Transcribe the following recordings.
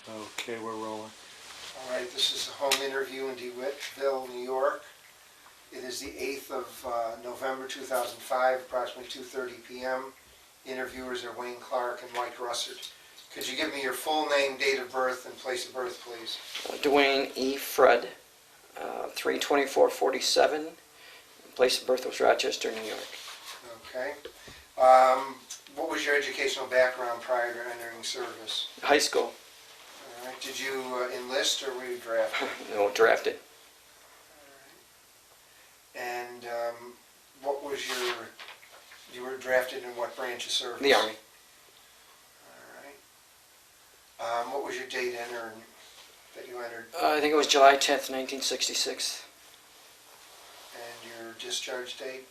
Okay, we're rolling. All right, this is a home interview in DeWittville, New York. It is the 8th of November 2005, approximately 2:30 p.m. Interviewers are Wayne Clark and Mike Russert. Could you give me your full name, date of birth, and place of birth, please? Duane E. Frudd, 3/24/47. Place of birth was Rochester, New York. Okay. What was your educational background prior to entering service? High school. All right. Did you enlist or were you drafted? No, drafted. And what was you were drafted in what branch of service? The Army. All right. What was your date that you entered? I think it was July 10th, 1966. And your discharge date?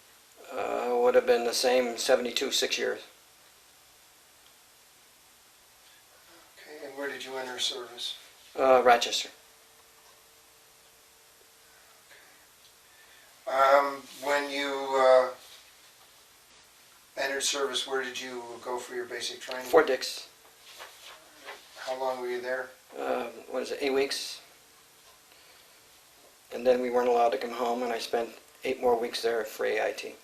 Would have been the same, 72, 6 years. Okay. And where did you enter service? Rochester. When you entered service, where did you go for your basic training? Fort Dix. How long were you there? 8 weeks? And then we weren't allowed to come home, and I spent 8 more weeks there for AIT.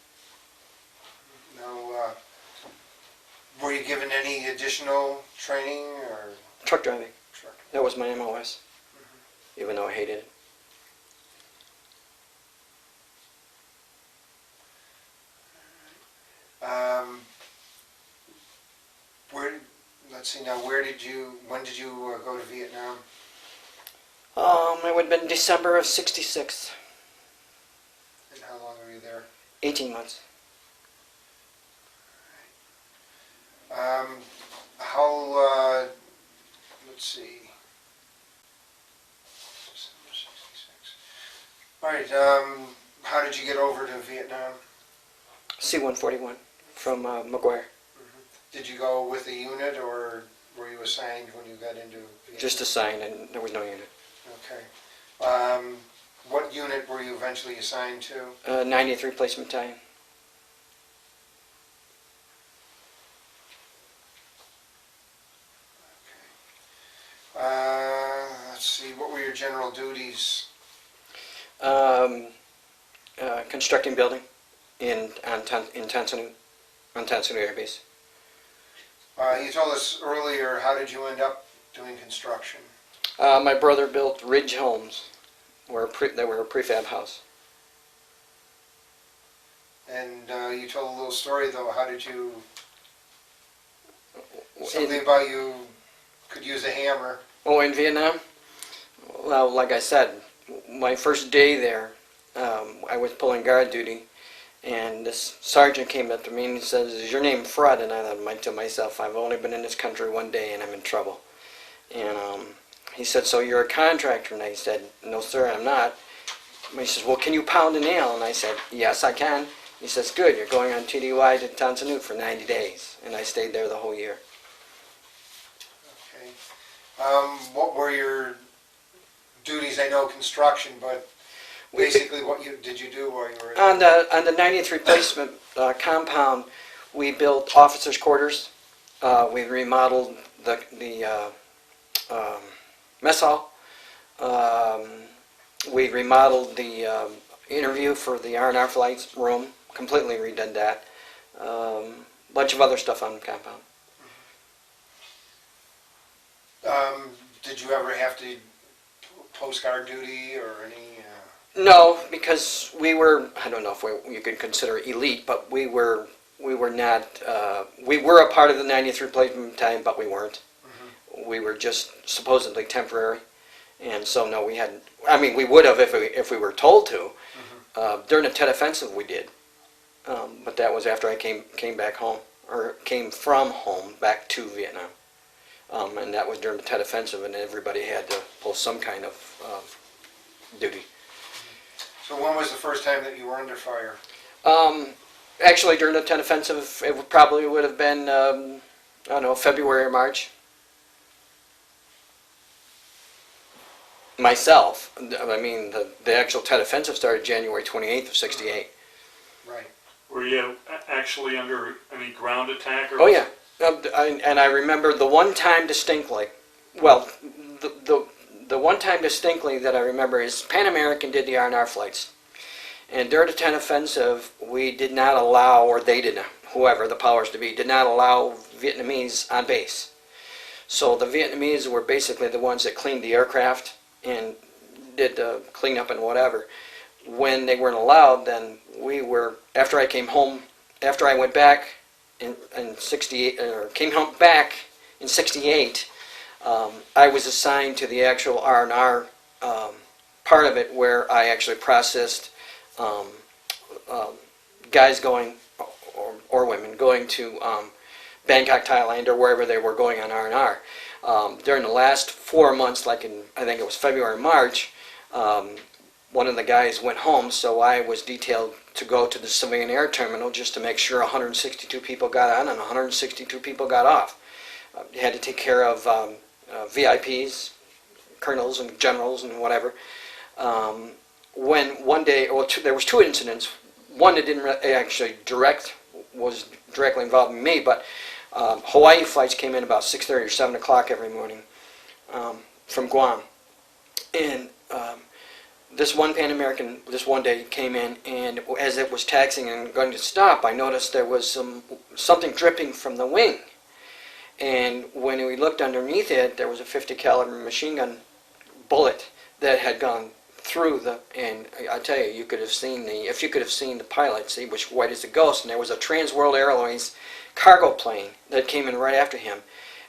Now, were you given any additional training or? Truck driving. Truck. That was my MOS, even though I hated it. Let's see now, when did you go to Vietnam? It would have been December of 66. And how long were you there? 18 months. Let's see. December 66. All right, how did you get over to Vietnam? C-141 from McGuire. Did you go with a unit or were you assigned when you got into Vietnam? Just assigned, and there was no unit. Okay. What unit were you eventually assigned to? 90th Replacement Battalion. Let's see, what were your general duties? Constructing building in Son Nhut, on Son Nhut Air Base. You told us earlier, how did you end up doing construction? My brother built Ridge Homes, they were a prefab house. And you told a little story though, how did you, something about you could use a hammer. Oh, in Vietnam? Well, like I said, my first day there, I was pulling guard duty, and this sergeant came up to me and he says, "Is your name Frudd?" And I thought to myself, I've only been in this country one day and I'm in trouble. And he said, "So you're a contractor?" And I said, "No sir, I'm not." And he says, "Well, can you pound a nail?" And I said, "Yes, I can." He says, "Good, you're going on TDY to Son Nhut for 90 days. And I stayed there the whole year. Okay. What were your duties? I know construction, but basically what did you do while you were On the 90th Replacement compound, we built officers' quarters. We remodeled the mess hall. We remodeled the interview for the R&R flights room. Completely redid that. Bunch of other stuff on the compound. Did you ever have to postcard duty or any? No, because we were, I don't know if you could consider elite, but we were not, we were a part of the 90th Replacement Battalion, but we weren't. We were just supposedly temporary. And so no, we hadn't, I mean, we would have if we were told to. During the Tet Offensive we did. But that was after I came back home, or came from home back to Vietnam. And that was during the Tet Offensive, and everybody had to pull some kind of duty. So when was the first time that you were under fire? Actually, during the Tet Offensive, it probably would have been, I don't know, February or March. Myself, I mean, the actual Tet Offensive started January 28th of 68. Right. Were you actually under any ground attack? Or Oh yeah, and I remember the one time distinctly, well, the one time distinctly that I remember is Pan American did the R&R flights. And during the Tet Offensive, we did not allow, or they did not, whoever the powers to be, did not allow Vietnamese on base. So the Vietnamese were basically the ones that cleaned the aircraft and did the cleanup and whatever. When they weren't allowed, then we were, after I came home, after I went back in 68, or came home back in 68, I was assigned to the actual R&R part of it, where I actually processed guys going, or women going to Bangkok, Thailand, or wherever they were going on R&R. During the last 4 months, like in, I think it was February, March, one of the guys went home, so I was detailed to go to the civilian air terminal just to make sure 162 people got on and 162 people got off. You had to take care of VIPs, colonels and generals and whatever. When one day, well, there was 2 incidents. One that didn't actually was directly involved in me, but Hawaii flights came in about 6:30 or 7 o'clock every morning from Guam. And this one Pan American, this one day came in, and as it was taxiing and going to stop, I noticed there was something dripping from the wing. And when we looked underneath it, there was a .50 caliber machine gun bullet that had gone through the, and I tell you, you could have seen if you could have seen the pilot, he was white as a ghost, and there was a Trans World Airlines cargo plane that came in right after him.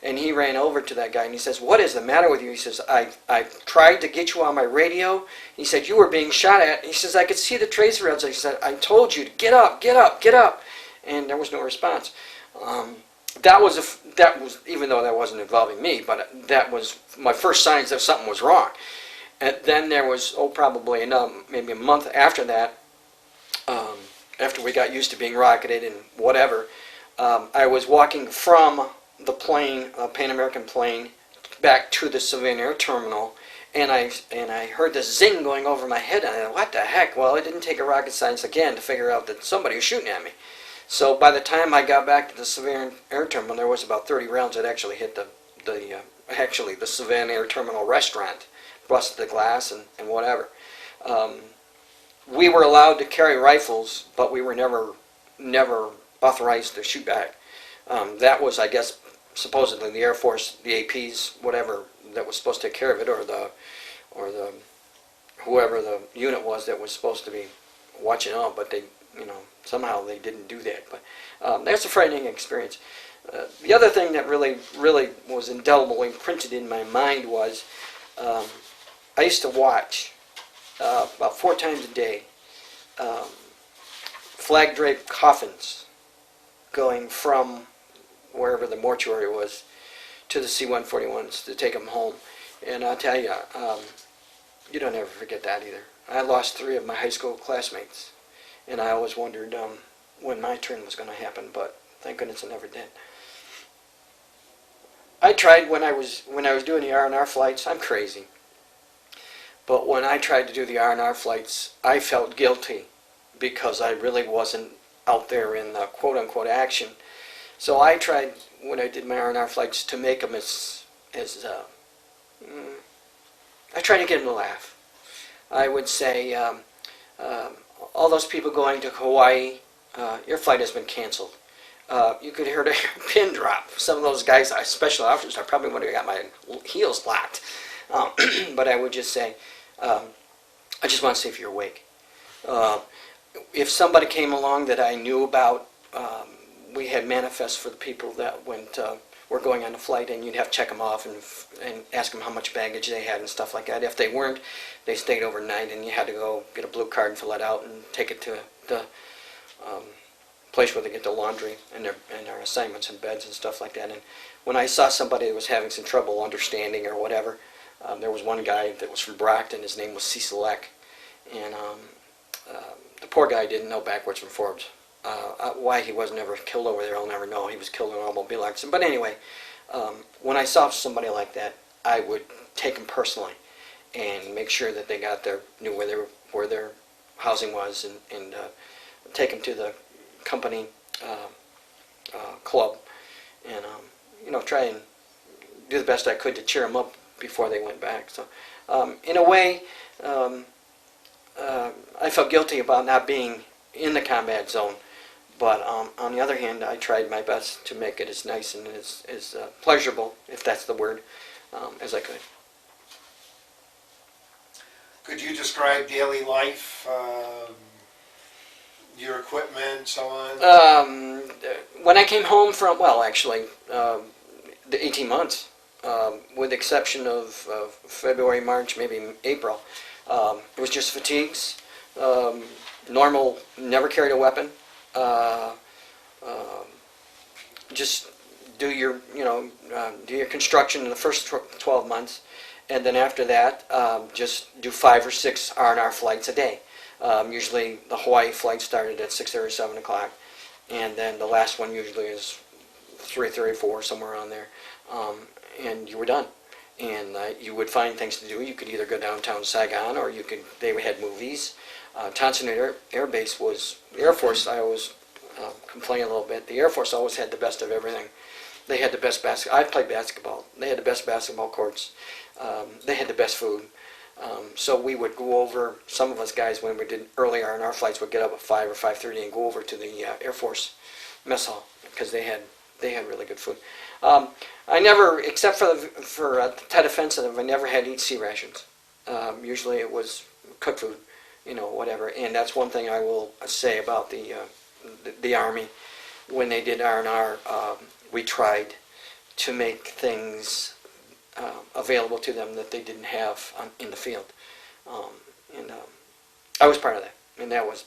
And he ran over to that guy and he says, "What is the matter with you?" He says, I tried to get you on my radio. He said, "You were being shot at." He says, "I could see the tracer rounds." He said, "I told you to get up, get up, get up." And there was no response. That was, even though that wasn't involving me, but that was my first signs that something was wrong. And then there was, probably maybe a month after that, after we got used to being rocketed and whatever, I was walking from the plane, a Pan American plane, back to the civilian air terminal, and I heard this zing going over my head, and I thought, what the heck? Well, it didn't take a rocket science again to figure out that somebody was shooting at me. So by the time I got back to the civilian air terminal, there was about 30 rounds that actually hit the civilian air terminal restaurant, busted the glass and whatever. We were allowed to carry rifles, but we were never authorized to shoot back. That was, I guess, supposedly the Air Force, the APs, whatever, that was supposed to take care of it, or the whoever the unit was that was supposed to be watching out, but they, somehow they didn't do that. But that's a frightening experience. The other thing that really was indelibly imprinted in my mind was I used to watch about 4 times a day flag draped coffins going from wherever the mortuary was to the C-141s to take them home. And I'll tell you, you don't ever forget that either. I lost 3 of my high school classmates, and I always wondered when my turn was going to happen, but thank goodness it never did. I tried when I was doing the R&R flights. I'm crazy, but when I tried to do the R&R flights, I felt guilty because I really wasn't out there in the quote-unquote action. So I tried, when I did my R&R flights, to make them I tried to get them to laugh. I would say, all those people going to Hawaii, your flight has been canceled. You could hear the pin drop. Some of those guys, special officers, I probably would have got my heels locked. But I would just say, I just want to see if you're awake. If somebody came along that I knew about, we had manifests for the people that were going on the flight, and you'd have to check them off and ask them how much baggage they had and stuff like that. If they weren't, they stayed overnight, and you had to go get a blue card and fill it out and take it to the place where they get the laundry and their assignments and beds and stuff like that. And when I saw somebody that was having some trouble understanding or whatever, there was one guy that was from Brockton. His name was Cecil Eck, and the poor guy didn't know backwards from forwards. Why he was never killed over there, I'll never know. He was killed in an automobile accident. But anyway, when I saw somebody like that, I would take them personally and make sure that they knew where their housing was, and take them to the company club, and try and do the best I could to cheer them up, before they went back. So, in a way, I felt guilty about not being in the combat zone. But on the other hand, I tried my best to make it as nice and as pleasurable, if that's the word, as I could. Could you describe daily life, your equipment, so on? When I came home from, well, actually, the 18 months, with the exception of February, March, maybe April, it was just fatigues, normal, never carried a weapon. Just do your, do your construction in the first 12 months, and then after that, just do 5 or 6 R&R flights a day. Usually the Hawaii flight started at 6:30 or 7 o'clock, and then the last one usually is 3:30, 4, somewhere around there, and you were done. And you would find things to do. You could either go downtown Saigon, or they had movies. Son Nhut Air Base was, the Air Force, I always complain a little bit, the Air Force always had the best of everything. They had the best basketball. I played basketball. They had the best basketball courts. They had the best food. So we would go over, some of us guys, when we did early R&R flights, would get up at 5 or 5:30 and go over to the Air Force mess hall, because they had really good food. I never, except for the Tet Offensive, I never had to eat sea rations. Usually it was cooked food, whatever. And that's one thing I will say about the Army. When they did R&R, we tried to make things available to them that they didn't have in the field. I was part of that, and I was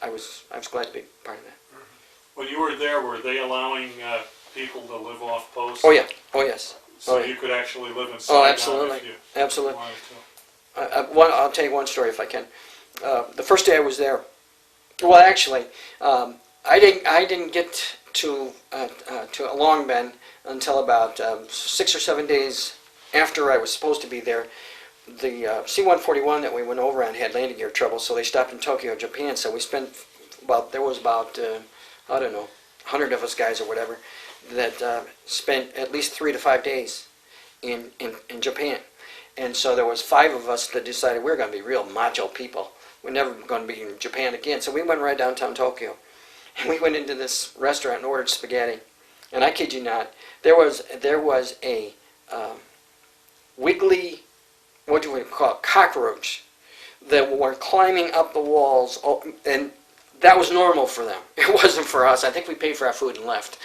glad to be part of that. When you were there, were they allowing people to live off post? Oh yeah, oh yes. So Oh, yeah. you could actually live in Oh, Saigon absolutely, if you absolutely. wanted to. I'll tell you one story if I can. The first day I was there, well, actually, I didn't get to Long Bend until about 6 or 7 days after I was supposed to be there. The C-141 that we went over on had landing gear trouble, so they stopped in Tokyo, Japan. So we spent there was about I don't know, 100 of us guys or whatever that spent at least 3 to 5 days in Japan. And so there was 5 of us that decided we were going to be real macho people. We're never going to be in Japan again. So we went right downtown Tokyo. And we went into this restaurant and ordered spaghetti. And I kid you not, there was a wiggly, what do we call it, cockroach that were climbing up the walls. And that was normal for them. It wasn't for us. I think we paid for our food and left.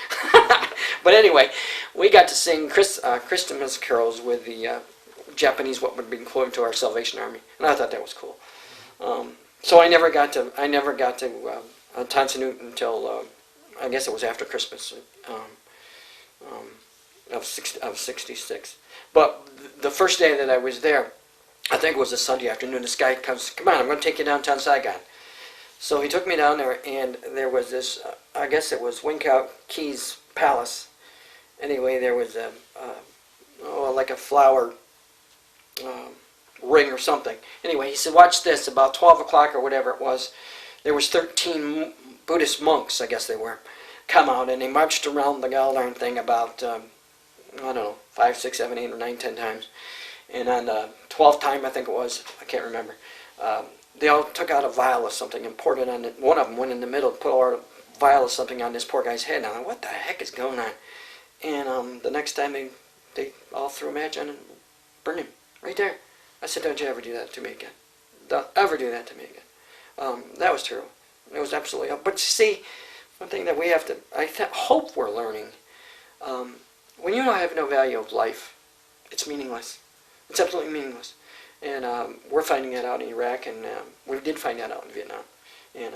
But anyway, we got to sing Christmas carols with the Japanese, what would be equivalent to our Salvation Army, and I thought that was cool. So I never got to Son Nhut until I guess it was after Christmas of '66. But the first day that I was there, I think it was a Sunday afternoon. This guy comes, "Come on, I'm going to take you downtown Saigon." So he took me down there, and there was this, I guess it was Wingkout Keys Palace. Anyway, there was like a flower ring or something. Anyway, he said, "Watch this." About 12 o'clock or whatever it was, there was 13 Buddhist monks, I guess they were, come out, and they marched around the goddamn thing about, I don't know, 5, 6, 7, 8, or 9, 10 times. And on the 12th time, I think it was, I can't remember, they all took out a vial of something and poured it on it. One of them went in the middle, put a vial of something on this poor guy's head. And I'm like, what the heck is going on? And the next time they all threw a match on and burned him right there. I said, "Don't you ever do that to me again. Don't ever do that to me again." That was terrible. It was absolutely. But you see, one thing that we have to, hope we're learning, when you have no value of life, it's meaningless. It's absolutely meaningless. And we're finding that out in Iraq, and we did find that out in Vietnam. And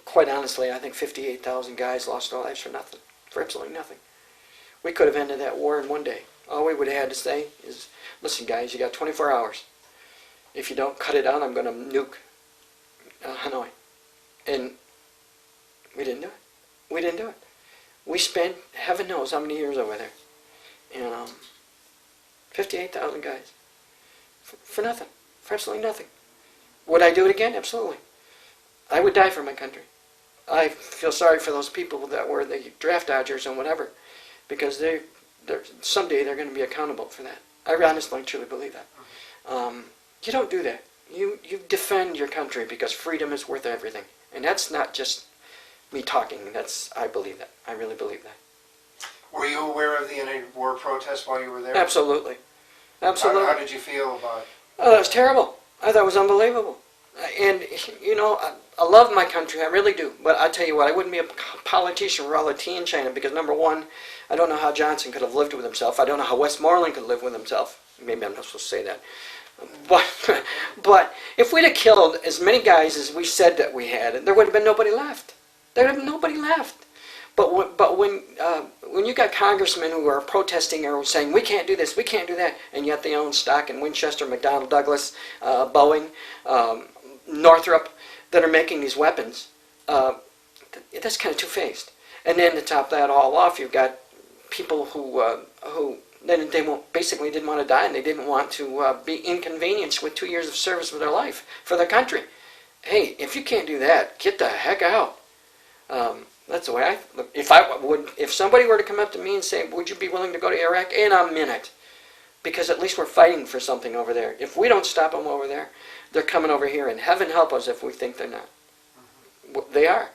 quite honestly, I think 58,000 guys lost their lives for nothing, for absolutely nothing. We could have ended that war in one day. All we would have had to say is, "Listen, guys, you got 24 hours. If you don't cut it out, I'm going to nuke Hanoi." And we didn't do it. We didn't do it. We spent heaven knows how many years over there. And 58,000 guys. For nothing. For absolutely nothing. Would I do it again? Absolutely. I would die for my country. I feel sorry for those people that were the draft dodgers and whatever, because they someday they're going to be accountable for that. I honestly and truly believe that. You don't do that. You defend your country because freedom is worth everything. And that's not just me talking. I believe that. I really believe that. Were you aware of the anti-war protests while you were there? Absolutely. Absolutely. How did you feel about it? Oh, that was terrible. I thought it was unbelievable. And, you know, I love my country, I really do. But I tell you what, I wouldn't be a politician for all the tea in China because, number one, I don't know how Johnson could have lived with himself. I don't know how Westmoreland could live with himself. Maybe I'm not supposed to say that. But if we'd have killed as many guys as we said that we had, there would have been nobody left. There would have been nobody left. But when you got congressmen who are protesting or saying, we can't do this, we can't do that, and yet they own stock in Winchester, McDonnell Douglas, Boeing, Northrop, that are making these weapons, that's kind of two-faced. And then to top that all off, you've got people who basically didn't want to die, and they didn't want to be inconvenienced with 2 years of service of their life for their country. Hey, if you can't do that, get the heck out. That's the way if somebody were to come up to me and say, would you be willing to go to Iraq? In a minute. Because at least we're fighting for something over there. If we don't stop them over there, they're coming over here, and heaven help us if we think they're not. They are.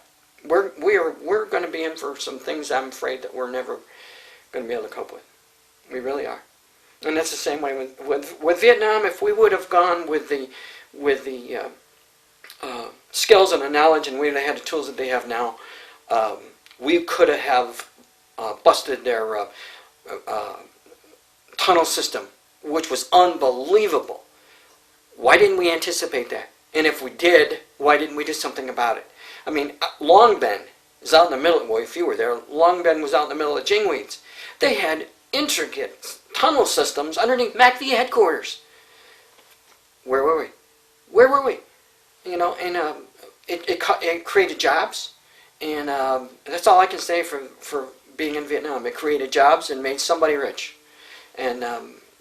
We're going to be in for some things I'm afraid that we're never going to be able to cope with. We really are. And that's the same way with Vietnam. If we would have gone with the skills and the knowledge, and we would have had the tools that they have now, we could have busted their tunnel system, which was unbelievable. Why didn't we anticipate that? And if we did, why didn't we do something about it? I mean, Long Binh is out in the middle. Well, if you were there, Long Binh was out in the middle of Jingweeds. They had intricate tunnel systems underneath MACV headquarters. Where were we? Where were we? You know, and it created jobs, and that's all I can say for being in Vietnam. It created jobs and made somebody rich, and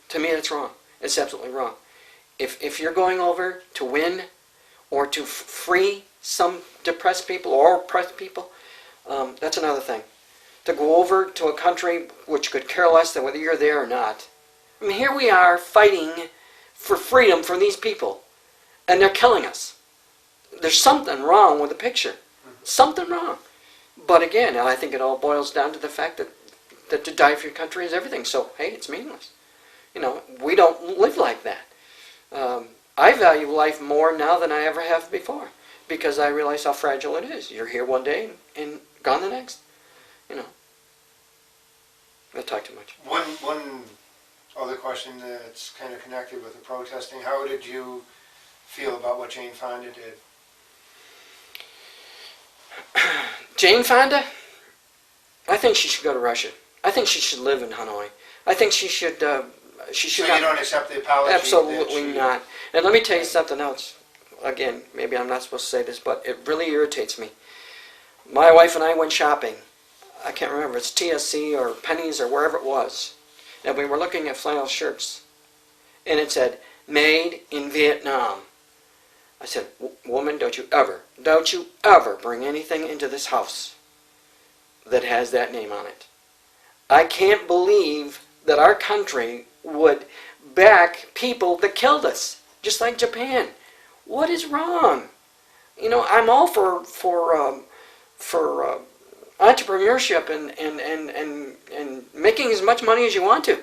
to me that's wrong. It's absolutely wrong. If you're going over to win or to free some depressed people or oppressed people, that's another thing. To go over to a country which could care less than whether you're there or not. I mean, here we are fighting for freedom for these people, and they're killing us. There's something wrong with the picture. Something wrong. But again, I think it all boils down to the fact that to die for your country is everything. So, hey, it's meaningless. You know, we don't live like that. I value life more now than I ever have before because I realize how fragile it is. You're here one day and gone the next. You know. I talk too much. One other question that's kind of connected with the protesting. How did you feel about what Jane Fonda did? Jane Fonda? I think she should go to Russia. I think she should live in Hanoi. I think she should. She should. So you don't accept the apology? Absolutely not. And let me tell you something else. Again, maybe I'm not supposed to say this, but it really irritates me. My wife and I went shopping. I can't remember, it's TSC or Penny's or wherever it was. And we were looking at flannel shirts. And it said, made in Vietnam. I said, woman, don't you ever bring anything into this house that has that name on it. I can't believe that our country would back people that killed us, just like Japan. What is wrong? You know, I'm all for entrepreneurship and making as much money as you want to.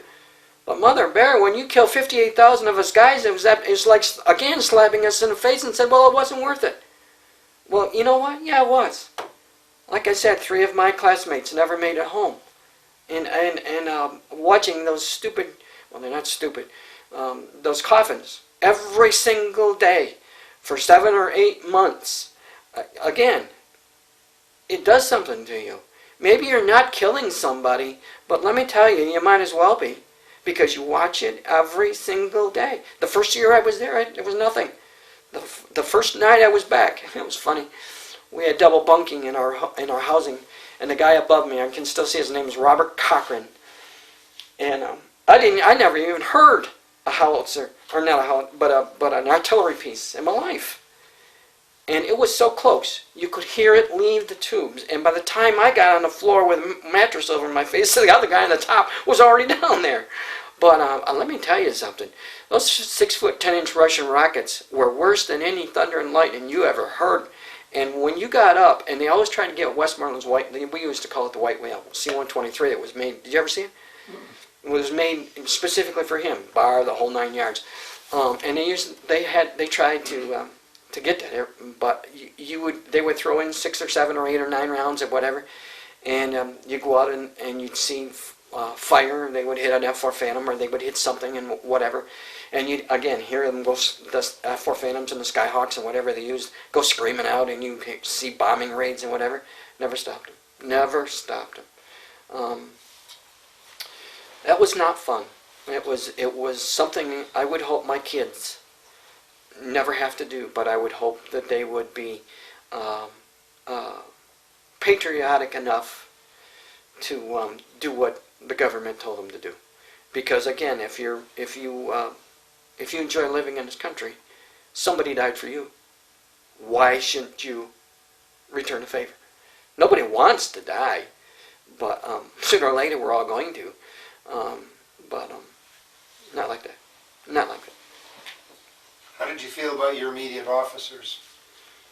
But Mother Bear, when you kill 58,000 of us guys, it was like, again, slapping us in the face and said, well, it wasn't worth it. Well, you know what? Yeah, it was. Like I said, 3 of my classmates never made it home. And watching those stupid, well, they're not stupid, those coffins every single day for 7 or 8 months. Again, it does something to you. Maybe you're not killing somebody, but let me tell you, you might as well be, because you watch it every single day. The first year I was there, it was nothing. The first night I was back, it was funny. We had double bunking in our housing, and the guy above me, I can still see his name is Robert Cochran, and I never even heard a howitzer, or not a howitzer, but an artillery piece in my life. And it was so close. You could hear it leave the tubes. And by the time I got on the floor with a mattress over my face, the other guy on the top was already down there. But let me tell you something. Those 6-foot, 10-inch Russian rockets were worse than any thunder and lightning you ever heard. And when you got up, and they always tried to get Westmoreland's white, we used to call it the White Whale, C-123 that was made. Did you ever see it? It was made specifically for him, bar, the whole 9 yards. And they tried to get that, but they would throw in 6 or 7 or 8 or 9 rounds of whatever, and you go out and you'd see fire, and they would hit an F-4 Phantom, or they would hit something and whatever, and you'd again hear them go, the F-4 Phantoms and the Skyhawks and whatever they used, go screaming out, and you see bombing raids and whatever. Never stopped them. Never stopped them. That was not fun. It was something I would hope my kids never have to do, but I would hope that they would be patriotic enough to do what the government told them to do. Because again, if you enjoy living in this country, somebody died for you. Why shouldn't you return a favor? Nobody wants to die, but sooner or later we're all going to. But not like that. Not like that. How did you feel about your immediate officers?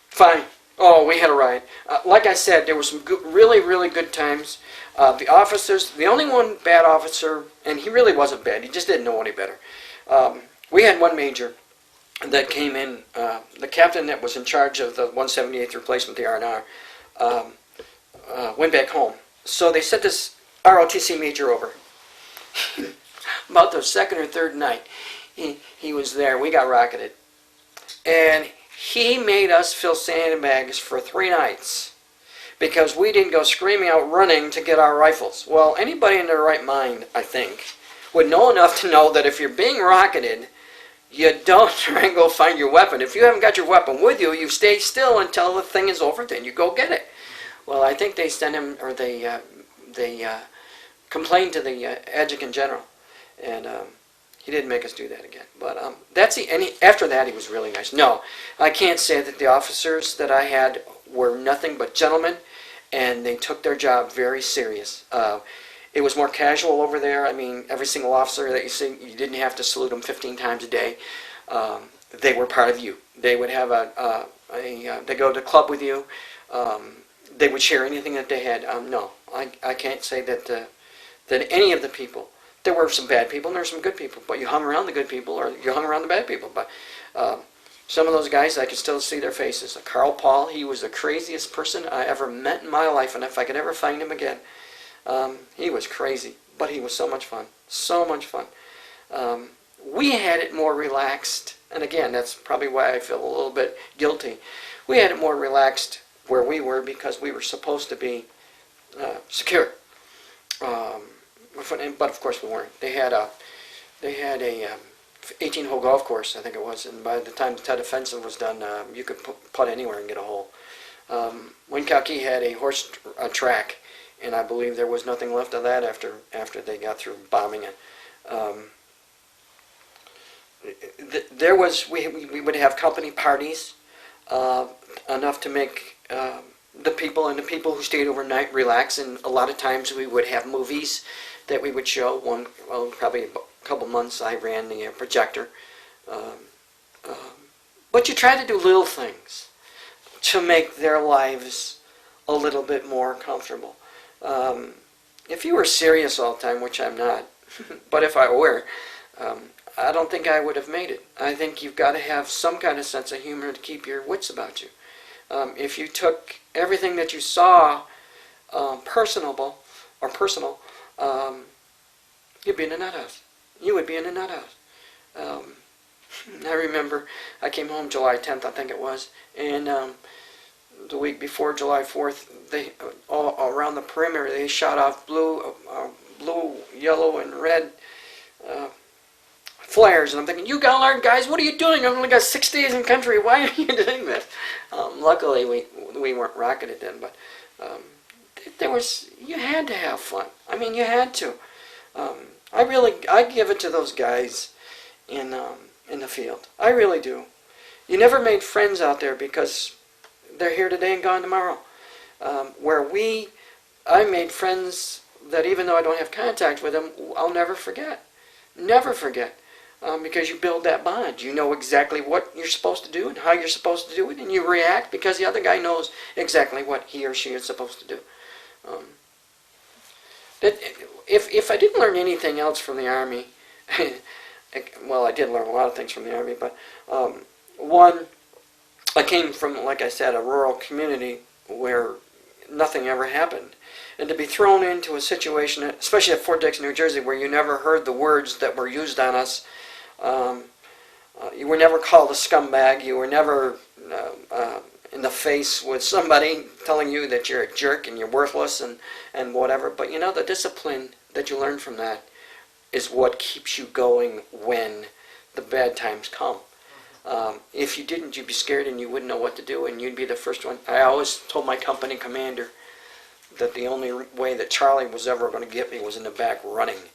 Fine. Oh, we had a ride. Like I said, there were some good, really, really good times. The officers, the only one bad officer, and he really wasn't bad, he just didn't know any better. We had one major that came in, the captain that was in charge of the 178th replacement, the R&R, went back home. So they sent this ROTC major over. About the second or third night, he was there. We got rocketed. And he made us fill sandbags for 3 nights because we didn't go screaming out running to get our rifles. Well, anybody in their right mind, I think, would know enough to know that if you're being rocketed, you don't try and go find your weapon. If you haven't got your weapon with you, you stay still until the thing is over, then you go get it. Well, I think they sent him, or they complained to the adjutant general, and he didn't make us do that again. But after that, he was really nice. No, I can't say that the officers that I had were nothing but gentlemen, and they took their job very serious. It was more casual over there. I mean, every single officer that you see, you didn't have to salute them 15 times a day. They were part of you. They would have they go to the club with you. They would share anything that they had. No, I can't say that any of the people. There were some bad people and there were some good people, but you hung around the good people or you hung around the bad people. But some of those guys, I can still see their faces. Carl Paul, he was the craziest person I ever met in my life, and if I could ever find him again, he was crazy, but he was so much fun. So much fun. We had it more relaxed, and again, that's probably why I feel a little bit guilty. We had it more relaxed where we were because we were supposed to be secure. But of course we weren't. They had a 18-hole golf course, I think it was, and by the time the Tet Offensive was done, you could putt anywhere and get a hole. Winkowski had a horse track, and I believe there was nothing left of that after they got through bombing it. We would have company parties, enough to make the people who stayed overnight relax, and a lot of times we would have movies that we would show. Probably a couple months I ran the projector. But you try to do little things to make their lives a little bit more comfortable. If you were serious all the time, which I'm not, but if I were, I don't think I would have made it. I think you've got to have some kind of sense of humor to keep your wits about you. If you took everything that you saw personal, you'd be in a nut house. You would be in a nut house. I remember I came home July 10th, I think it was, and the week before July 4th, they all around the perimeter they shot off blue, yellow, and red flares, and I'm thinking, you Gallard guys, what are you doing? I've only got 6 days in country. Why are you doing this? Luckily, we weren't rocketed then, but you had to have fun. I mean, you had to. I give it to those guys in the field. I really do. You never made friends out there because they're here today and gone tomorrow. I made friends that even though I don't have contact with them, I'll never forget. Never forget. Because you build that bond. You know exactly what you're supposed to do and how you're supposed to do it, and you react because the other guy knows exactly what he or she is supposed to do. If I didn't learn anything else from the Army, well, I did learn a lot of things from the Army, but one, I came from, like I said, a rural community where nothing ever happened. And to be thrown into a situation, especially at Fort Dix, New Jersey, where you never heard the words that were used on us, you were never called a scumbag, you were never in the face with somebody telling you that you're a jerk and you're worthless and whatever. But you know, the discipline that you learn from that is what keeps you going when the bad times come. If you didn't, you'd be scared and you wouldn't know what to do, and you'd be the first one. I always told my company commander that the only way that Charlie was ever going to get me was in the back running.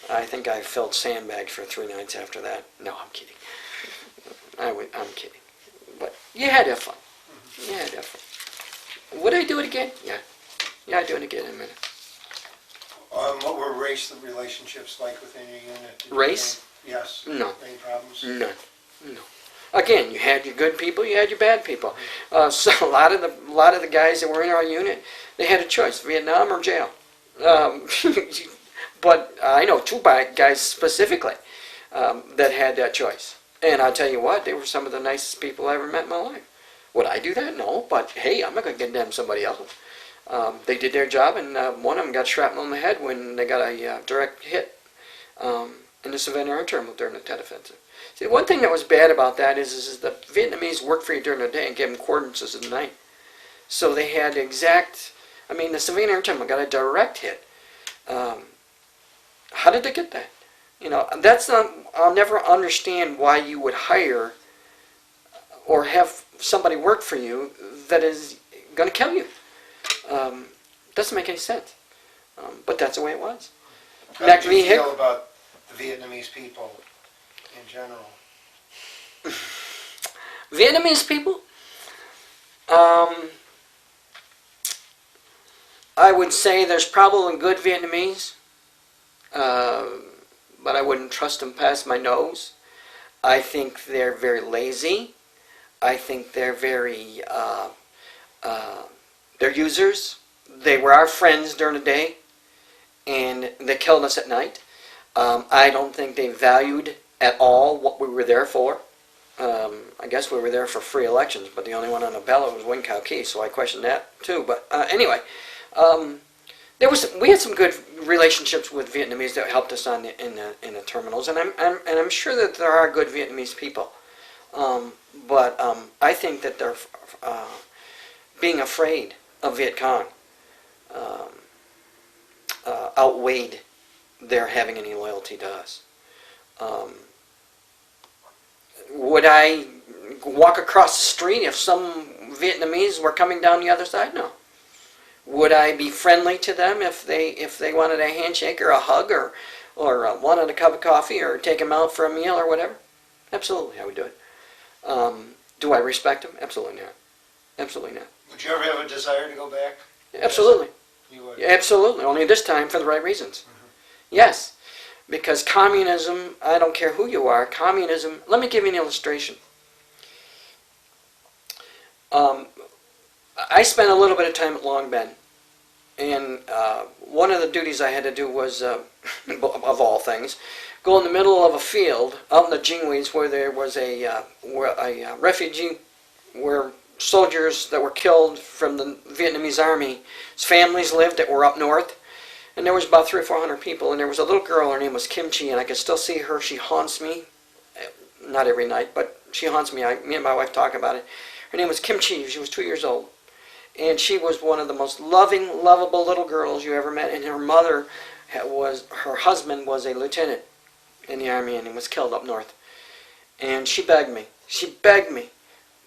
I think I felt sandbagged for 3 nights after that. No, I'm kidding. I'm kidding. But you had to have fun. You had to have fun. Would I do it again? Yeah. Yeah, I'd do it again in a minute. What were race relationships like within your unit? Race? Yes. No. Any problems? None. No. Again, you had your good people, you had your bad people. So a lot of the guys that were in our unit, they had a choice: Vietnam or jail. But I know 2 guys specifically that had that choice. And I'll tell you what, they were some of the nicest people I ever met in my life. Would I do that? No. But hey, I'm not going to condemn somebody else. They did their job, and one of them got shrapnel in the head when they got a direct hit in the Savannah Air Terminal during the Tet Offensive. See, one thing that was bad about that is the Vietnamese worked for you during the day and gave them coordinates at night. So they had the Savannah Air Terminal got a direct hit. How did they get that? You know, I'll never understand why you would hire or have somebody work for you that is going to kill you. Doesn't make any sense. But that's the way it was. How did you feel about the Vietnamese people in general? Vietnamese people? I would say there's probably good Vietnamese, but I wouldn't trust them past my nose. I think they're very lazy. I think they're very, they're users. They were our friends during the day, and they killed us at night. I don't think they valued at all what we were there for. I guess we were there for free elections, but the only one on the ballot was Win Cow Key, so I questioned that too. But anyway, we had some good relationships with Vietnamese that helped us in the terminals, and I'm sure that there are good Vietnamese people. But I think that they're being afraid of Viet Cong outweighed their having any loyalty to us. Would I walk across the street if some Vietnamese were coming down the other side? No. Would I be friendly to them if they wanted a handshake or a hug or wanted a cup of coffee or take them out for a meal or whatever? Absolutely, I would do it. Do I respect them? Absolutely not. Absolutely not. Would you ever have a desire to go back? Absolutely. You would? Absolutely. Only this time for the right reasons. Mm-hmm. Yes. Because communism, I don't care who you are, communism, let me give you an illustration. I spent a little bit of time at Long Bend, and one of the duties I had to do was, of all things, go in the middle of a field out in the Jingweeds where there was a refugee, where soldiers that were killed from the Vietnamese army, families lived that were up north. And there was about 300 or 400 people, and there was a little girl, her name was Kimchi, and I can still see her. She haunts me, not every night, but she haunts me. Me and my wife talk about it. Her name was Kimchi. She was 2 years old, and she was one of the most loving, lovable little girls you ever met. And her mother her husband was a lieutenant in the army, and he was killed up north. And she begged me,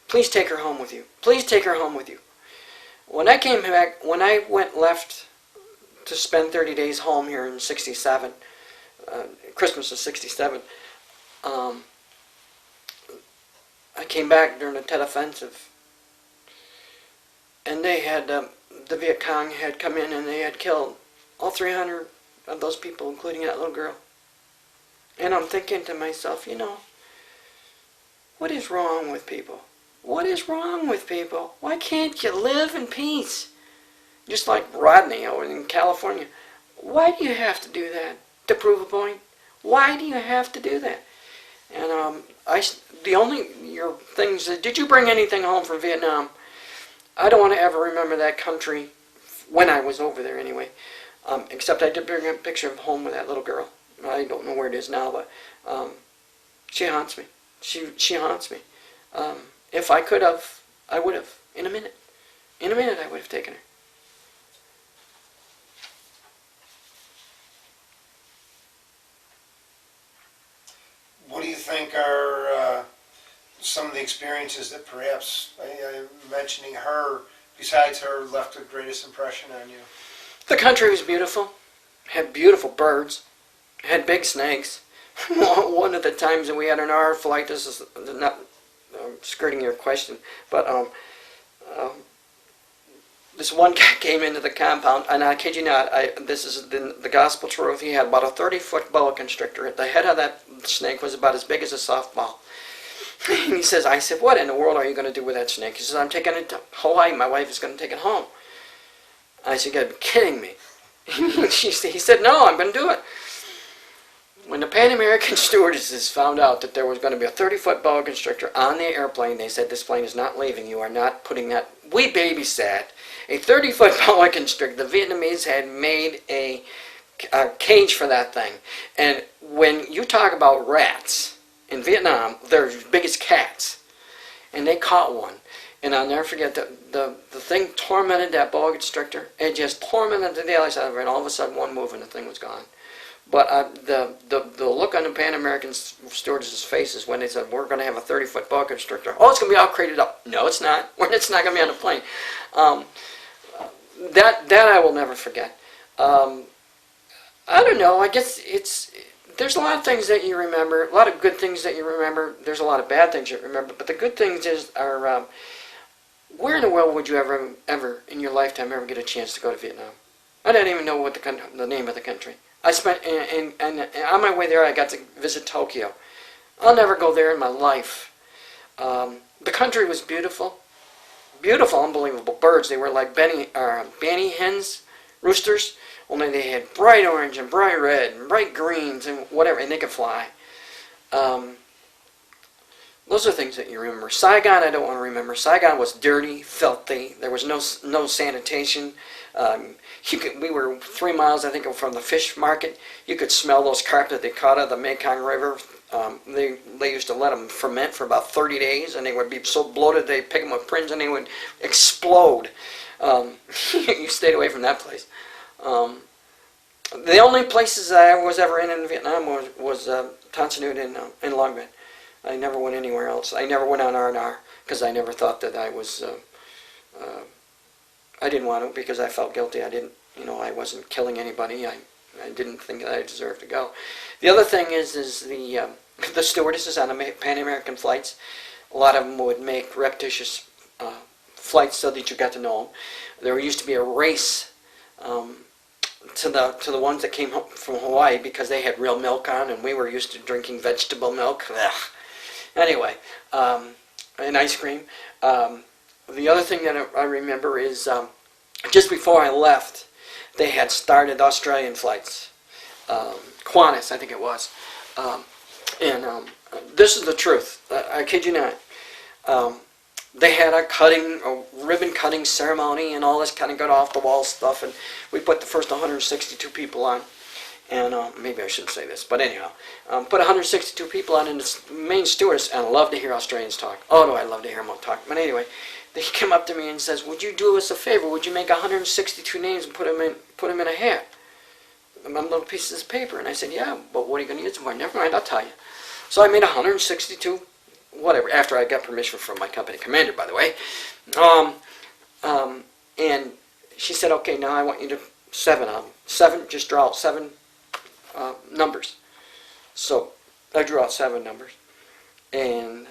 please take her home with you. Please take her home with you. When I came back, when I left to spend 30 days home here in '67, Christmas of '67. I came back during the Tet Offensive, and they had, the Viet Cong had come in and they had killed all 300 of those people, including that little girl. And I'm thinking to myself, you know, what is wrong with people? What is wrong with people? Why can't you live in peace? Just like Rodney over in California. Why do you have to do that? To prove a point? Why do you have to do that? And your things, did you bring anything home from Vietnam? I don't want to ever remember that country when I was over there anyway. Except I did bring a picture of home with that little girl. I don't know where it is now, but she haunts me. She haunts me. If I could have, I would have. In a minute. In a minute I would have taken her. What do you think are some of the experiences that perhaps mentioning her, besides her, left the greatest impression on you? The country was beautiful. Had beautiful birds. Had big snakes. One of the times that we had an hour flight, this is not skirting your question, but this one guy came into the compound, and I kid you not, this is the gospel truth. He had about a 30-foot boa constrictor. The head of that snake was about as big as a softball. And he says, I said, what in the world are you going to do with that snake? He says, I'm taking it to Hawaii. My wife is going to take it home. I said, you're kidding me. He said, no, I'm going to do it. When the Pan American stewardesses found out that there was going to be a 30-foot boa constrictor on the airplane, they said, this plane is not leaving. You are not putting that. We babysat a 30-foot boa constrictor. The Vietnamese had made a cage for that thing. And when you talk about rats, in Vietnam, they're as big as cats. And they caught one. And I'll never forget the thing tormented that boa constrictor. It just tormented the daylights out of it, and all of a sudden one move and the thing was gone. But the look on the Pan American stewardesses' faces when they said, we're going to have a 30-foot boa constrictor. Oh, it's going to be all crated up. No, it's not. It's not going to be on the plane. That I will never forget. I don't know. I guess there's a lot of things that you remember, a lot of good things that you remember. There's a lot of bad things you remember. But the good things are, where in the world would you ever in your lifetime ever get a chance to go to Vietnam? I didn't even know what the name of the country. I spent, and on my way there, I got to visit Tokyo. I'll never go there in my life. The country was beautiful. Beautiful, unbelievable birds. They were like banny hens, roosters, only they had bright orange and bright red and bright greens and whatever, and they could fly. Those are things that you remember. Saigon, I don't want to remember. Saigon was dirty, filthy. There was no sanitation. We were 3 miles, I think, from the fish market. You could smell those carp that they caught out of the Mekong River. They used to let them ferment for about 30 days, and they would be so bloated they'd pick them with prins and they would explode. You stayed away from that place. The only places that I was ever in Vietnam was Son Nhut and Long Binh. I never went anywhere else. I never went on R&R because I never thought that I was. I didn't want to because I felt guilty. I wasn't killing anybody. I didn't think that I deserved to go. The other thing is the stewardesses on the Pan American flights. A lot of them would make repetitious flights so that you got to know them. There used to be a race to the ones that came home from Hawaii because they had real milk on, and we were used to drinking vegetable milk. Ugh. Anyway, and ice cream. The other thing that I remember is just before I left, they had started Australian flights. Qantas, I think it was. And this is the truth. I kid you not. They had a ribbon cutting ceremony and all this kind of got off the wall stuff, and we put the first 162 people on. And maybe I shouldn't say this, but anyhow, put 162 people on, and the main stewardess, and I love to hear Australians talk. Oh, do I love to hear them talk. But anyway, they came up to me and says, would you do us a favor? Would you make 162 names and put them in a hat? On little pieces of paper. And I said, yeah, but what are you going to use them for? Never mind, I'll tell you. So I made 162, whatever, after I got permission from my company commander, by the way. And she said, okay, now I want you to 7 of them. Just draw out 7 numbers. So I drew out 7 numbers. And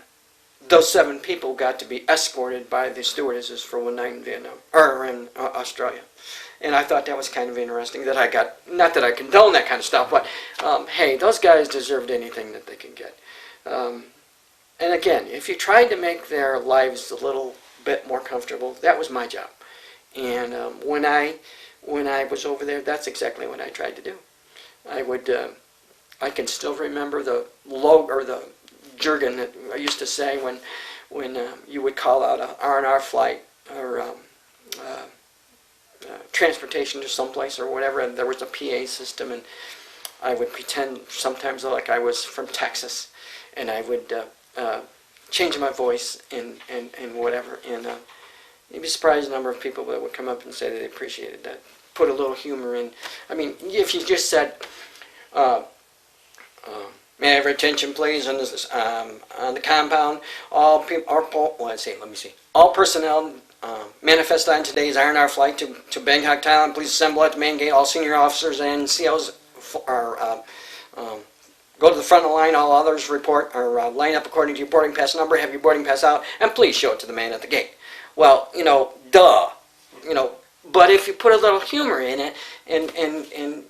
those 7 people got to be escorted by the stewardesses for one night in Vietnam, or in Australia. And I thought that was kind of interesting that I got, not that I condone that kind of stuff, but hey, those guys deserved anything that they could get. And again, if you tried to make their lives a little bit more comfortable, that was my job. And when I was over there, that's exactly what I tried to do. I can still remember the the jargon that I used to say when you would call out a R&R flight or transportation to someplace or whatever, and there was a PA system, and I would pretend sometimes like I was from Texas, and I would change my voice and whatever, and you'd be surprised the number of people that would come up and say that they appreciated that. Put a little humor in. I mean, if you just said, may I have your attention, please, on the compound. All personnel manifest on today's R&R flight to Bangkok, Thailand. Please assemble at the main gate. All senior officers and COs go to the front of the line. All others report or line up according to your boarding pass number. Have your boarding pass out, and please show it to the man at the gate. Well, duh, But if you put a little humor in it and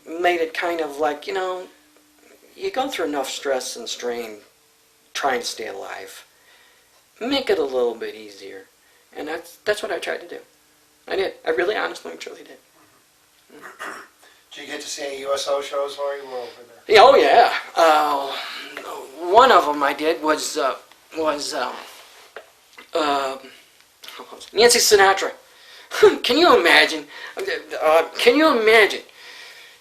made it kind of like, you go through enough stress and strain trying to stay alive. Make it a little bit easier. And that's what I tried to do. I did. I really, honestly, truly did. Did you get to see any USO shows while you were over there? Yeah, oh, yeah. One of them I did was Nancy Sinatra. Can you imagine?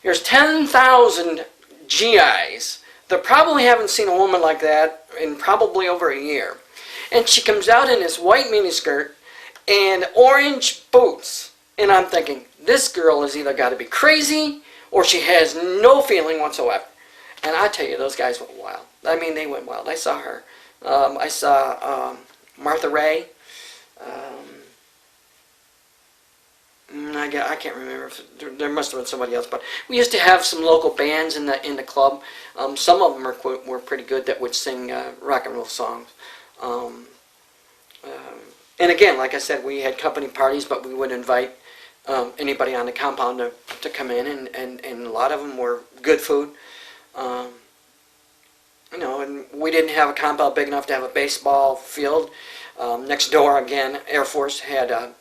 There's 10,000 GIs that probably haven't seen a woman like that in probably over a year. And she comes out in this white miniskirt and orange boots. And I'm thinking, this girl has either got to be crazy or she has no feeling whatsoever. And I tell you, those guys went wild. I mean, they went wild. I saw her. I saw Martha Raye. I can't remember. There must have been somebody else, but we used to have some local bands in the club. Some of them were pretty good that would sing rock and roll songs. And again, like I said, we had company parties, but we would invite anybody on the compound to come in, and a lot of them were good food. And we didn't have a compound big enough to have a baseball field. Next door, again, Air Force had a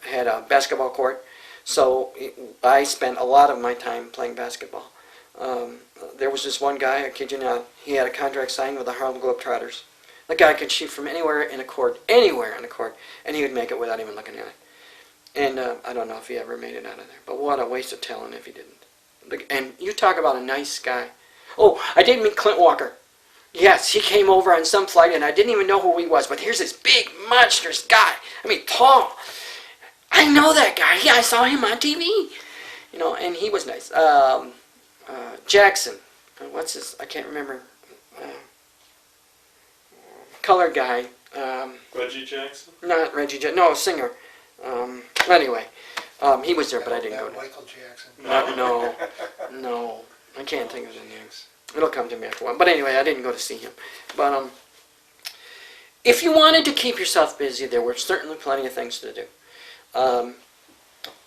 basketball court. So I spent a lot of my time playing basketball. There was this one guy, I kid you not, he had a contract signed with the Harlem Globetrotters. The guy could shoot from anywhere in a court, and he would make it without even looking at it. And I don't know if he ever made it out of there, but what a waste of talent if he didn't. And you talk about a nice guy. Oh, I did meet Clint Walker. Yes, he came over on some flight, and I didn't even know who he was, but here's this big, monstrous guy. I mean, tall. I know that guy. Yeah, I saw him on TV. And he was nice. Jackson. What's his? I can't remember. Colored guy. Reggie Jackson? Not Reggie Jackson. No, singer. Anyway, he was there, but I didn't go to. Michael Jackson. No. I can't think of his name. It'll come to me after a while. But anyway, I didn't go to see him. But if you wanted to keep yourself busy, there were certainly plenty of things to do.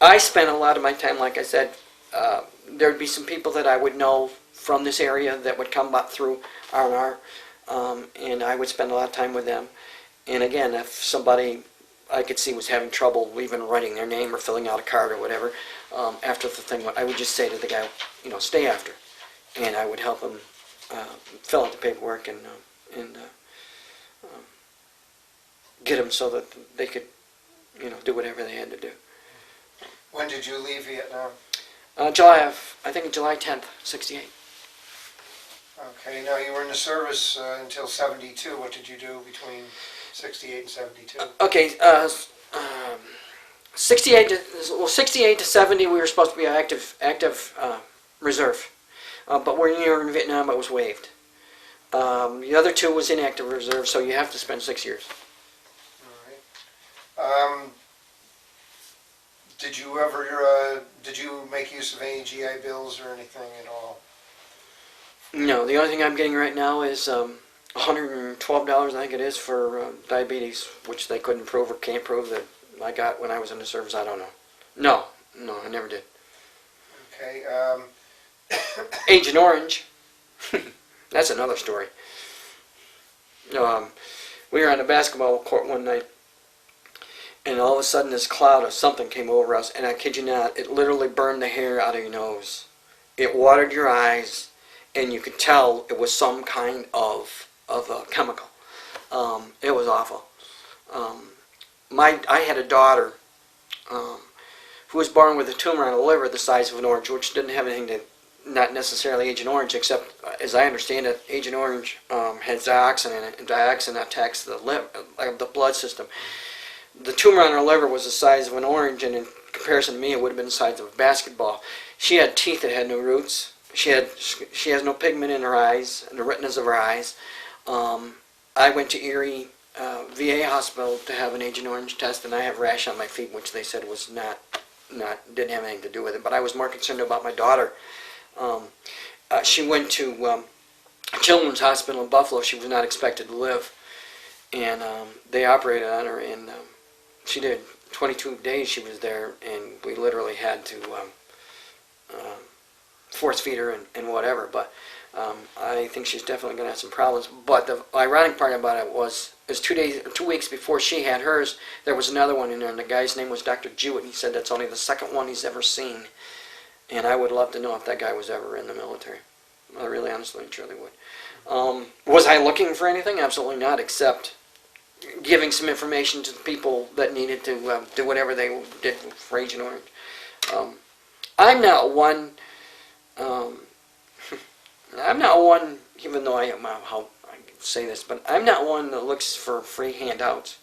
I spent a lot of my time, like I said, there would be some people that I would know from this area that would come up through R&R, and I would spend a lot of time with them. And again, if somebody I could see was having trouble even writing their name or filling out a card or whatever, after the thing, I would just say to the guy, stay after. And I would help them fill out the paperwork and get them so that they could, do whatever they had to do. When did you leave Vietnam? July 10th, 68. Okay, now you were in the service until 72. What did you do between 68 and 72? Okay, 68 to 70 we were supposed to be active reserve. But when you were in Vietnam, it was waived. The other 2 was inactive reserve, so you have to spend 6 years. All right. Did you make use of any GI Bills or anything at all? No, the only thing I'm getting right now is $112, I think it is, for diabetes, which they couldn't prove or can't prove that I got when I was in the service. I don't know. No, I never did. Okay. Agent Orange. That's another story. We were on a basketball court one night, and all of a sudden this cloud of something came over us, and I kid you not, it literally burned the hair out of your nose. It watered your eyes, and you could tell it was some kind of a chemical. It was awful. I had a daughter who was born with a tumor on the liver the size of an orange, which didn't have anything to, not necessarily Agent Orange, except, as I understand it, Agent Orange has dioxin in it, and dioxin attacks the liver, the blood system. The tumor on her liver was the size of an orange, and in comparison to me, it would have been the size of a basketball. She had teeth that had no roots. She has no pigment in her eyes, in the retinas of her eyes. I went to Erie VA hospital to have an Agent Orange test, and I have rash on my feet, which they said was didn't have anything to do with it. But I was more concerned about my daughter. She went to Children's Hospital in Buffalo. She was not expected to live, and they operated on her, and she did 22 days she was there, and we literally had to force feed her and whatever. But I think she's definitely going to have some problems. But the ironic part about it was 2 weeks before she had hers, there was another one in there, and the guy's name was Dr. Jewett. He said that's only the second one he's ever seen. And I would love to know if that guy was ever in the military. I really, honestly, truly would. Was I looking for anything? Absolutely not, except giving some information to the people that needed to do whatever they did for Agent Orange. I'm not one, even though I can say this, but I'm not one that looks for free handouts.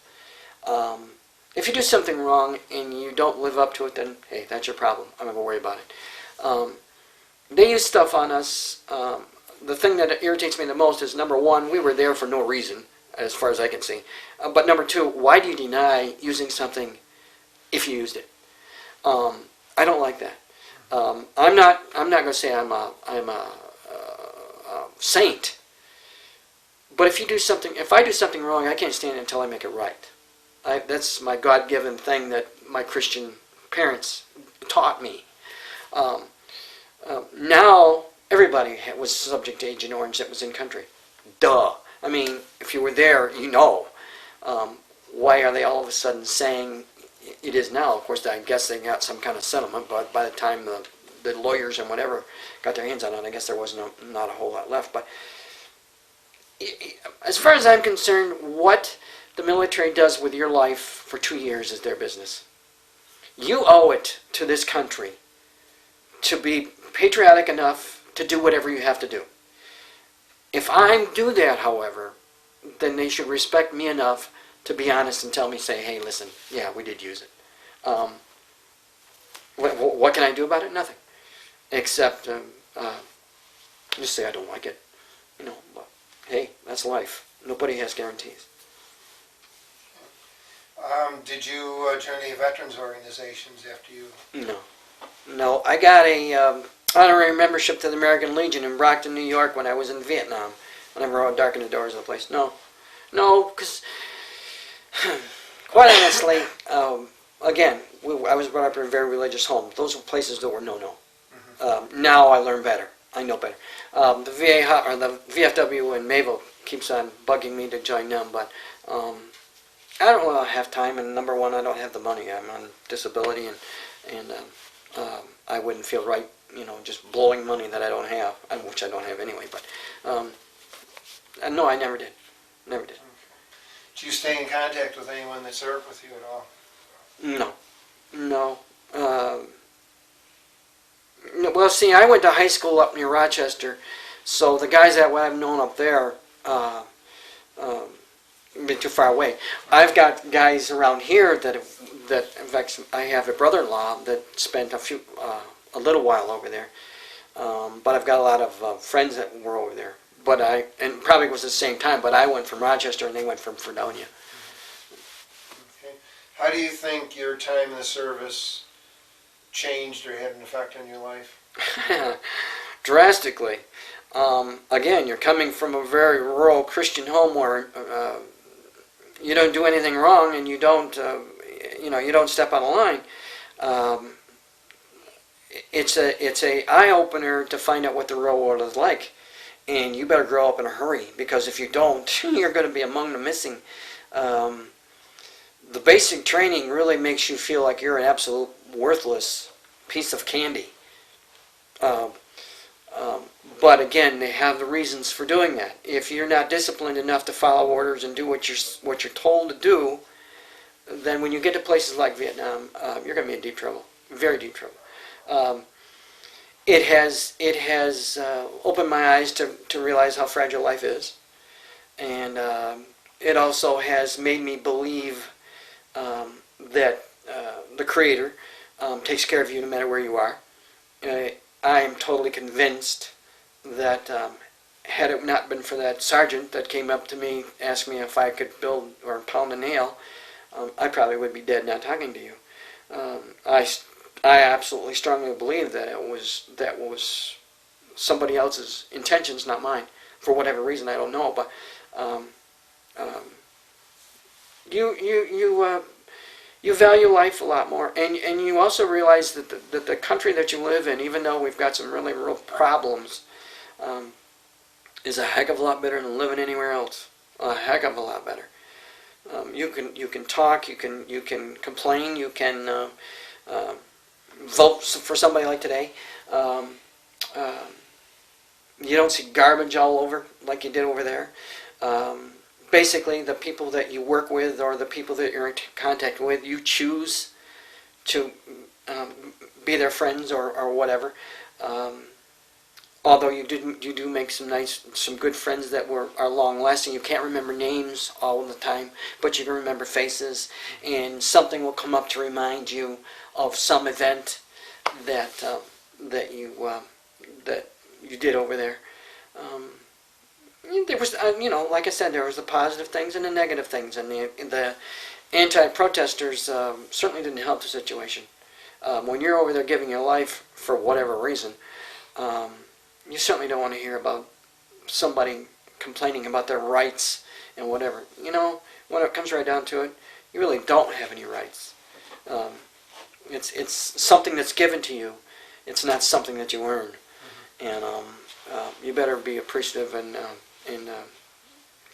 If you do something wrong and you don't live up to it, then, hey, that's your problem. I'm not going to worry about it. They use stuff on us. The thing that irritates me the most is, number one, we were there for no reason, as far as I can see. But number two, why do you deny using something if you used it? I don't like that. I'm not going to say I'm a saint. But if I do something wrong, I can't stand it until I make it right. That's my God-given thing that my Christian parents taught me. Now, everybody was subject to Agent Orange that was in country. Duh. I mean, if you were there, you know. Why are they all of a sudden saying it is now? Of course, I guess they got some kind of settlement, but by the time the lawyers and whatever got their hands on it, I guess there was not a whole lot left. But as far as I'm concerned, what the military does with your life for 2 years is their business. You owe it to this country to be patriotic enough to do whatever you have to do. If I do that, however, then they should respect me enough to be honest and tell me, say, hey, listen, yeah, we did use it. What can I do about it? Nothing. Except just say I don't like it. But hey, that's life. Nobody has guarantees. Did you join any veterans organizations after you? No. I got a honorary membership to the American Legion in Brockton, New York when I was in Vietnam. Whenever I would darken the doors of the place. No, because quite honestly, again, I was brought up in a very religious home. Those were places that were no. Now I learn better. I know better. The VA or the VFW in Naval keeps on bugging me to join them, but I don't really have time. And number one, I don't have the money. I'm on disability, and I wouldn't feel right, just blowing money that I don't have, which I don't have anyway. But no, I never did. Never did. Do you stay in contact with anyone that served with you at all? No. Well, see, I went to high school up near Rochester, so the guys that I've known up there been too far away. I've got guys around here that in fact, I have a brother-in-law that spent a little while over there, but I've got a lot of friends that were over there. And probably it was the same time, but I went from Rochester and they went from Fredonia. Okay. How do you think your time in the service changed or had an effect on your life? Drastically. again, you're coming from a very rural Christian home where you don't do anything wrong and you don't step out of line. It's a eye opener to find out what the real world is like, and you better grow up in a hurry, because if you don't, you're going to be among the missing. The basic training really makes you feel like you're an absolute worthless piece of candy. But again, they have the reasons for doing that. If you're not disciplined enough to follow orders and do what you're told to do, then when you get to places like Vietnam, you're going to be in deep trouble, very deep trouble. It has opened my eyes to realize how fragile life is, and it also has made me believe that the Creator takes care of you no matter where you are. I am totally convinced that had it not been for that sergeant that came up to me, asked me if I could build or pound a nail, I probably would be dead not talking to you. I absolutely strongly believe that that was somebody else's intentions, not mine, for whatever reason. I don't know, but you value life a lot more, and you also realize that the country that you live in, even though we've got some really real problems, is a heck of a lot better than living anywhere else. A heck of a lot better. You can talk, you can complain, you can vote for somebody like today. You don't see garbage all over like you did over there. Basically, the people that you work with or the people that you're in contact with, you choose to be their friends or whatever. Although you do make some good friends that are long lasting. You can't remember names all the time, but you can remember faces, and something will come up to remind you of some event that you did over there. There was, like I said, there was the positive things and the negative things, and the anti-protesters certainly didn't help the situation. When you're over there giving your life for whatever reason, you certainly don't want to hear about somebody complaining about their rights and whatever. When it comes right down to it, you really don't have any rights. It's something that's given to you. It's not something that you earn. And you better be appreciative and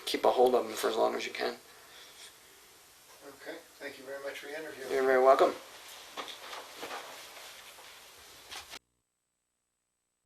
keep a hold of them for as long as you can. Okay, thank you very much for your interview. You're very welcome.